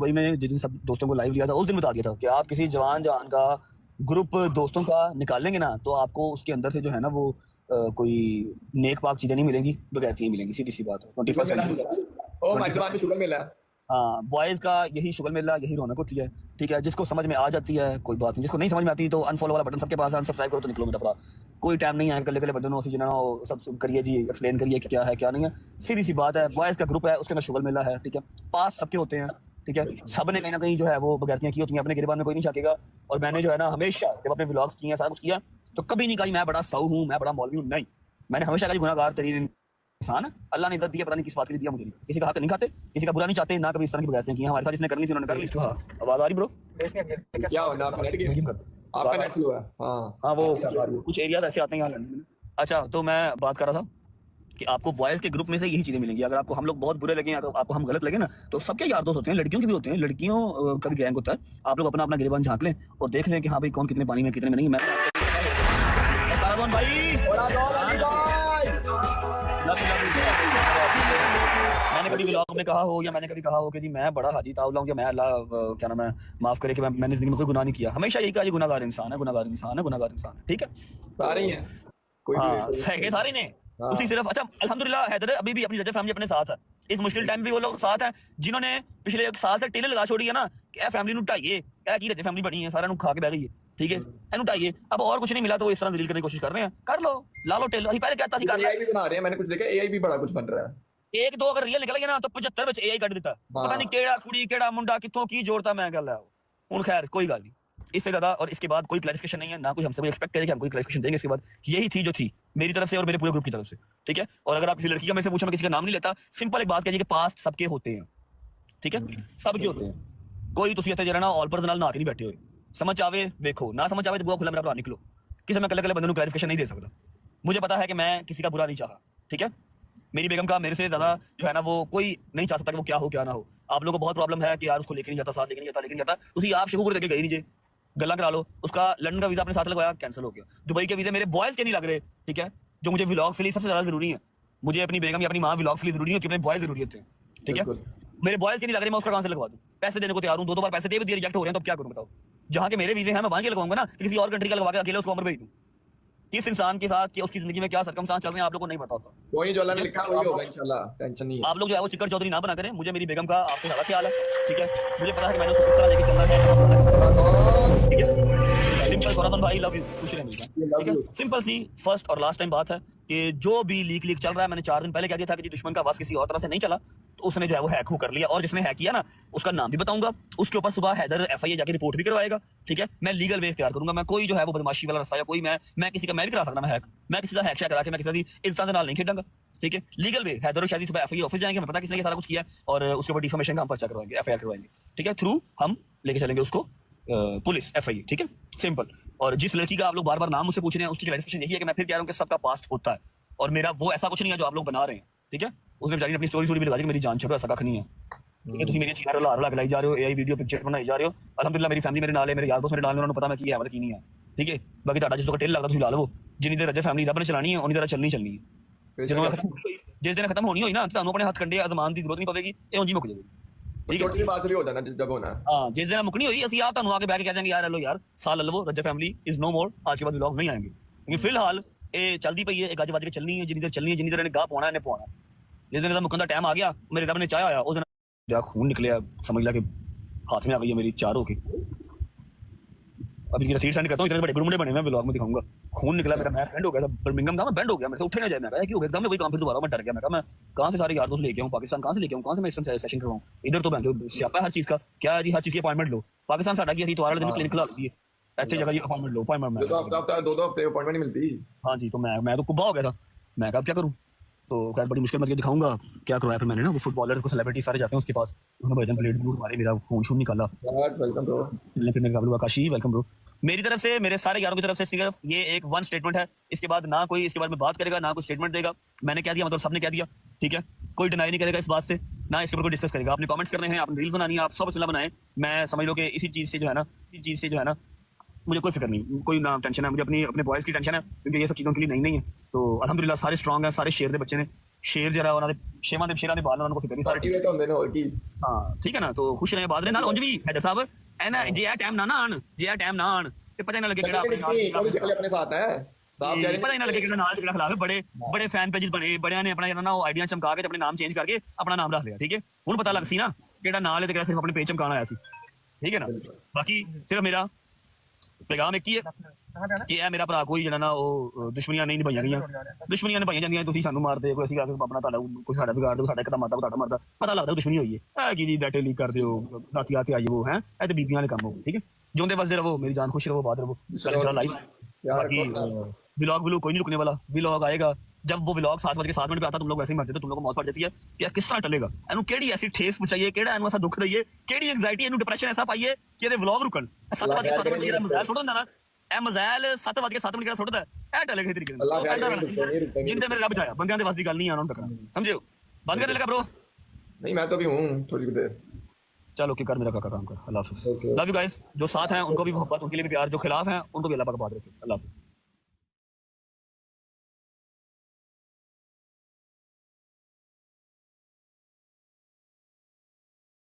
वही मैंने जिस दिन सब दोस्तों को लाइव लिया था उस दिन बता दिया था कि आप किसी जवान जहान का ग्रुप दोस्तों का निकालेंगे ना तो आपको उसके अंदर से जो है ना वो कोई नेक पाक चीजें नहीं मिलेंगी, बगैर चीजें मिलेंगी। सीधी सी बात है। 21st century oh my god, sugar मिला। हाँ, बॉयज का यही शुगर मिला, यही रौनक होती है। ठीक है, जिसको समझ में आ जाती है कोई बात नहीं, जिसको नहीं समझ में आती तो अनफॉलो वाला बटन सबके पास है, अनसब्सक्राइब करो तो निकलो मेरा पड़ा। कोई टाइम नहीं है कल बटन हो सब करिए जी, एक्सप्लेन करिए कि क्या है क्या नहीं है। सीधी सी बात है, बॉयज का ग्रुप है, उसके अंदर शुगर मिला है। ठीक है, पास सबके होते हैं। ठीक है, सब ने कहीं ना कहीं जो है वो बगैरतियां की होती हैं, अपने गिरबान में कोई नहीं झाकेगा। और मैंने जो है ना हमेशा जब अपने व्लॉग्स किए, सारा कुछ किया, तो कभी नहीं कहा मैं बड़ा सऊ हूँ, मैं बड़ा मौलवी हूँ। नहीं, मैंने हमेशा कहा गुनाहगार तरीन इंसान है, अल्लाह ने इज्जत दिया, पता नहीं किस बात के लिए दिया मुझे नहीं। किसी का हक नहीं खाते, किसी का बुरा नहीं चाहते, ना कभी इस तरह की बगैरतियां की। हमारे साथ जिसने करनी थी उन्होंने कर ली। आवाज आ रही ब्रो? क्या होना आपका नेट गया? आपका नेट हुआ? हाँ, वो कुछ एरियाज ऐसे आते हैं यहाँ लंदन में। अच्छा, तो मैं बात कर रहा था कि आपको बॉयज के ग्रुप में से यही चीजें मिलेंगी। अगर आपको हम लोग बहुत बुरे लगे या तो आपको हम गलत लगे ना, तो सबके यार दोस्त होते हैं, लड़कियों के भी होते हैं, लड़कियों का भी गैंग होता है। आप लोग अपना अपना गिरबान झांक लें और देख लें कि हाँ भाई कौन कितने पानी में कितने में नहीं। मैं मैंने कभी व्लॉग में कहा हो या मैंने कभी कहा हो कि जी मैं बड़ा हाजी ताउला हूं कि मैं अल्लाह क्या नाम है माफ करे कि मैंने जिंदगी में कोई गुनाह नहीं किया। हमेशा यही कहा जी गुनाहगार इंसान है, गुनाहगार इंसान है, गुनाहगार इंसान है। ठीक है, सारे ही हैं, कोई हाँ सही सारे ने उसी सिर्फ। अच्छा, अल्हम्दुलिल्लाह हैदर अभी भी अपनी रजब फैमिली अपने साथ है। इस मुश्किल टाइम भी वो लोग साथ हैं जिन्होंने पिछले एक साल से टेले लगा छोड़ी है ना कि फैमिली नु ढाइए, की रजब फैमिली बनी है, सारा नु खा के बह गई है। ठीक है, एनु ढाइए। अब और कुछ नहीं मिला तो वो इस तरह दलील करने की कोशिश कर रहे हैं। कर लो, ला लो टेल। पहले कहता थी कर एआई भी बना रहे हैं, मैंने कुछ देखा एआई भी बड़ा कुछ बन रहा है। एक दो अगर रियल निकल गया ना तो 75 ਵਿੱਚ एआई ਕੱਢ ਦਿੱਤਾ। पता नहीं केड़ा कुड़ी केड़ा मुंडा कित्थों की जोड़ता मैं गल है हुन। खैर कोई गल नहीं, इससे ज्यादा और इसके बाद कोई क्लैरिफिकेशन नहीं है, ना कोई हमसे कोई एक्सपेक्ट करे कि हम कोई क्लैरिफिकेशन देंगे। इसके बाद यही थी जो थी मेरी तरफ से और मेरे पूरे ग्रुप की तरफ से। ठीक है, और अगर आप किसी लड़की का मेरे से पूछो, मैं किसी का नाम नहीं लेता, सिंपल एक बात कहिए कि पास्ट सबके होते हैं। ठीक है, सबके होते हैं। कोई तुसी इत्थे जरा ना ऑल पर नाल ना के नहीं बैठे हुए। समझ आवे देखो, ना समझ आवे तो बुआ खुला मेरा भरा निकलो। किसी मैं कल्ले बंदे को क्लैरिफिकेशन नहीं दे सकता। मुझे पता है कि मैं किसी का बुरा नहीं चाहा। ठीक है, मेरी बेगम का मेरे से ज्यादा जो है ना वो कोई नहीं चाह सकता कि वो क्या हो क्या ना हो। आप लोगों को बहुत प्रॉब्लम है कि यार उसको लेके नहीं जाता, साथ लेके नहीं जाता, लेकिन जाता उसी आप शगुफर लेके गई नहीं जे गला करा लो। उसका लंदन का वीजा अपने साथ लगवाया, कैंसिल हो गया। दुबई के वीजे मेरे बॉयज के नहीं लग रहे। ठीक है, जो मुझे व्लॉग्स के लिए सबसे ज्यादा जरूरी है। मुझे अपनी बेगम या अपनी माँ व्लॉग्स के लिए जरूरी होती है, अपने बॉयज जरूरी होते हैं। ठीक है, मेरे बॉयज के नहीं लग रहे, मैं उसका कहां से लगवा दूं? पैसे देने को तैयार हूं, दो बार पैसे दे भी दिए, रिजेक्ट हो रहे हैं, तो क्या करूं बताओ? जहां के मेरे वीजे हैं मैं वहां के लगवाऊंगा ना, किसी और कंट्री का लगवा के अकेले उसको अमर भेज दूं? किस इंसान के साथ कि उसकी जिंदगी में क्या सरकमस्टांस चल रहे हैं आप लोगों को नहीं पता होता। कोई नहीं, जो अल्लाह ने लिखा वही होगा इंशाल्लाह, टेंशन नहीं है। आप लोग जो है वो चिक्कर चौधरी ना बना करें। मुझे मेरी बेगम का आपसे ज्यादा ख्याल है। ठीक है, मुझे पता है कि मैंने उसको किस तरह लेके चलना है। ठीक है, सिंपल कोरातन भाई लव यू, खुश रहना। ठीक है, सिंपल सी फर्स्ट और लास्ट टाइम बात है कि जो भी लीक चल रहा है, मैंने 4 दिन पहले कह दिया था कि दुश्मन का बस किसी और तरह से नहीं चला, तो उसने जो है वो हैक कर लिया। और जिसने हैक किया ना उसका नाम भी बताऊंगा, उसके ऊपर सुबह हैदर एफआईए जाके रिपोर्ट भी करवाएगा। ठीक है, मैं लीगल वे इख्तियार करूंगा। मैं कोई जो है वो बदमाशी वाला रास्ता या कोई मैं किसी का मैं भी करा सकता, मैं किसी का हैक करा के मैं किसी इज्जत से नाल नहीं खेडांगा। ठीक है, लीगल वे हैदर और शादी सुबह एफआईए ऑफिस जाएंगे, मैं पता किसने सारा कुछ किया, और उसके ऊपर डिफामेशन का हम पर्चा करवाएंगे, एफआईआर करवाएंगे। ठीक है, थ्रू हम लेके चलेंगे उसको पुलिस एफआईए। ठीक है, सिंपल। और जिस लड़की का आप लोग बार बार नाम मुझसे पूछ रहे हैं उसकी क्लैरिफिकेशन यही है कि मैं फिर कह रहा हूं कि सबका पास्ट होता है और मेरा वो ऐसा कुछ नहीं है जो आप लोग बना रहे हैं। ठीक है, उसने बेचारी ने अपनी स्टोरी भी लगा दी कि मेरी जान छड़ो, ऐसा कख नहीं है। ठीक है, तुम मेरी चीज़ें ला लाई जा रहे हो, एआई वीडियो पिक्चर बनाई जा रहे हो। अल्हम्दुलिल्लाह मेरी फैमिली मेरे नाल है, मेरे यार दोस्त मेरे नाल, उन्होंने पता मैं की है मतलब की नहीं है। ठीक है, बाकी ਤੁਹਾਡਾ जिसको टेल लगता तुम ला लो, जिन्नी देर रजे फैमिली रब ने चलानी है उन्नी देर चलनी है। जिस दिन खत्म होनी होई ना तो अपने हाथ कंडे आजमान की जरूरत नहीं पवेगी, ये उंजी मुक जाएगी। छोटी बात नहीं हो जाना जब होना। हाँ, जिस दिन मुकनी हुई असं आप तुम आके बैठ के कह देंगे यार हेलो यार साल लवो, रजा फैमिली इज नो मोर, आज के बाद व्लॉग्स नहीं आएंगे। क्योंकि फिलहाल ये चलती पई है, गज बज के चलनी है, जिन्नी देर चलनी है, जिन्नी देर इन्हें गाह पाना इन्हें पाना। जिस दिन मुकन का टाइम आ गया, मेरे रब ने चाया आया, उस दिन खून निकलिया, समझ लिया कि हाथ में आ गई है मेरी चार होके। अभी की तस्वीर सेंड करता हूँ, इतने बड़े मुंडे बने मैं व्लॉग में दिखाऊंगा। खून निकला मेरा, मैं बैंड हो गया था, बर्मिंघम था, मैं बैंड हो गया, मेरे से उठे ना जाए। मैं कहा कि हो गया एकदम, मैं वही काम फिर दोबारा मैं डर गया। मैं कहा मैं कहाँ से सारे यार दोस्त लेके आऊँ, पाकिस्तान कहाँ से लेके आऊँ, कहाँ से मैं इस सेशन करवाऊँ? इधर तो मैं स्यापा है हर चीज़ का। क्या है जी, हर चीज़ की अपॉइंटमेंट लो। पाकिस्तान साडा की तो वाले दिन क्लिनिक खुला दी है, ऐसे जगह जी अपॉइंटमेंट लो, अपॉइंटमेंट में 2 हफ्ते अपॉइंटमेंट नहीं मिलती। हाँ जी, तो मैं तो कुब्बा हो गया था। मैं कहा क्या करूँ, तो खैर बड़ी मुश्किल में दिखाऊंगा क्या करवाया फिर मैंने ना। वो फुटबॉलर्स को सेलिब्रिटी सारे जाते हैं उसके पास, उन्होंने भजन प्लेट ब्लूट मारे, मेरा खून शून निकाला। वेलकम ब्रो, फिर मेरे काबलू आकाशी वेलकम ब्रो। मेरी तरफ से मेरे सारे यारों की तरफ से सिर्फ ये एक वन स्टेटमेंट है, इसके बाद ना कोई इसके बारे में बात करेगा, ना कोई स्टेटमेंट देगा। मैंने कह दिया मतलब सबने कह दिया। ठीक है, कोई डिनाई नहीं करेगा इस बात से, ना इसके ऊपर कोई डिस्कस करेगा। आपने कमेंट्स करने हैं, आपने रील्स बनानी है, आप सब अल्लाह बनाए। मैं समझ लो कि इसी चीज़ से जो है ना मुझे कोई फिक्र नहीं, कोई ना टेंशन है मुझे, अपने बॉयज़ की टेंशन है, क्योंकि ये सब चीज़ों के लिए नहीं है। तो अल्हम्दुलिल्लाह सारे स्ट्रॉन्ग हैं, सारे शेर दे बच्चे ने। शेर जरा उन्होंने छेवां दे शेरां दे बाल उन्होंने को फिक्र नहीं सारे ਪਾਰਟੀ ਵਿੱਚ ਹੁੰਦੇ ਨੇ ਹੋਰ ਕੀ हाँ ठीक है ना तो खुश रहे बात रहे नाल उंज भी हैदर साहब एना जे आ टाइम ना ना आन जे आ टाइम ना आन ते पता ही ना लगे केड़ा अपने नाल ਉਹਦੀ ਸ਼ਕਲ ਆਪਣੇ ਸਾਥ ਹੈ ਸਾਫ ਚਿਹਰੇ पता ही ना लगे केड़ा नाल केड़ा खिलाफ है बड़े बड़े फैन पेजेस बने बड़ियां ने अपना ना आइडिया चमका के अपने नाम चेंज करके अपना नाम रख लिया ठीक है हुन पता लग सी ना केड़ा नाल है ते केड़ा सिर्फ अपने पेज चमकाना आया सी ठीक है ना बाकी सिर्फ मेरा पैगाम एक ही है कि ਇਹ ਮੇਰਾ ਭਰਾ ਕੋਈ ਜਿਹੜਾ ਨਾ ਉਹ ਦੁਸ਼ਮਣੀਆਂ ਨਹੀਂ ਨਿਭਾਈਆਂ ਗਈਆਂ ਦੁਸ਼ਮਣੀਆਂ ਨਿਭਾਈਆਂ ਜਾਂਦੀਆਂ ਤੁਸੀਂ ਸਾਨੂੰ ਮਾਰਦੇ ਕੋਈ ਅਸੀਂ ਆ ਕੇ ਆਪਣਾ ਤੁਹਾਡਾ ਕੋਈ ਸਾਡਾ ਵਿਗਾੜ ਦਿਓ ਸਾਡਾ ਇੱਕ ਤਾਂ ਮਾਰਦਾ ਤੁਹਾਡਾ ਮਾਰਦਾ ਪਤਾ ਲੱਗਦਾ ਦੁਸ਼ਮਣੀ ਹੋਈ ਹੈ ਇਹ ਕੀ ਜੀ ਡਾਟੇ ਲੀਕ ਕਰਦੇ ਹੋ ਰਾਤੀ ਆਤੇ ਆਈਏ ਉਹ ਹੈ ਇਹ ਤੇ ਬੀਬੀਆਂ ਵਾਲੇ ਕੰਮ ਹੋ ਠੀਕ ਹੈ ਜਿਉਂਦੇ ਵਸਦੇ ਰਹੋ ਮੇਰੀ ਜਾਨ ਖੁਸ਼ ਰਹੋ ਬਾਦ ਰਹੋ ਸਾਡਾ ਲਾਈਵ बाकी व्लॉग कोई नहीं रुकने वाला व्लॉग आएगा जब वो व्लॉग 7:07 पे आता तुम लोग वैसे ही मरते तो तुम लोग को मौत पड़ जाती है कि यार किस तरह टलेगा एनु केड़ी ऐसी ठेस पहुंचाइए केड़ा एनु ऐसा दुख दईए केड़ी एंजाइटी एनु डिप्रेशन ऐसा पाइए कि ये व्लॉग रुकन 7:07 जेड़ा मजाल छोड़ ना ए मजाल 7:07 केड़ा छोड़दा ए टलेगा तरीके से जिंदे मेरे रब जाया बंदियां दे वास दी गल नहीं आना टकरा समझियो बंद करने लगा ब्रो नहीं मैं तो भी हूं थोड़ी देर चलो कि कर मेरा काका काम कर अल्लाह हाफिज लव यू गाइस जो साथ हैं उनको भी मोहब्बत उनके लिए भी प्यार जो खिलाफ हैं उनको भी अल्लाह पाक बात रखे अल्लाह हाफिज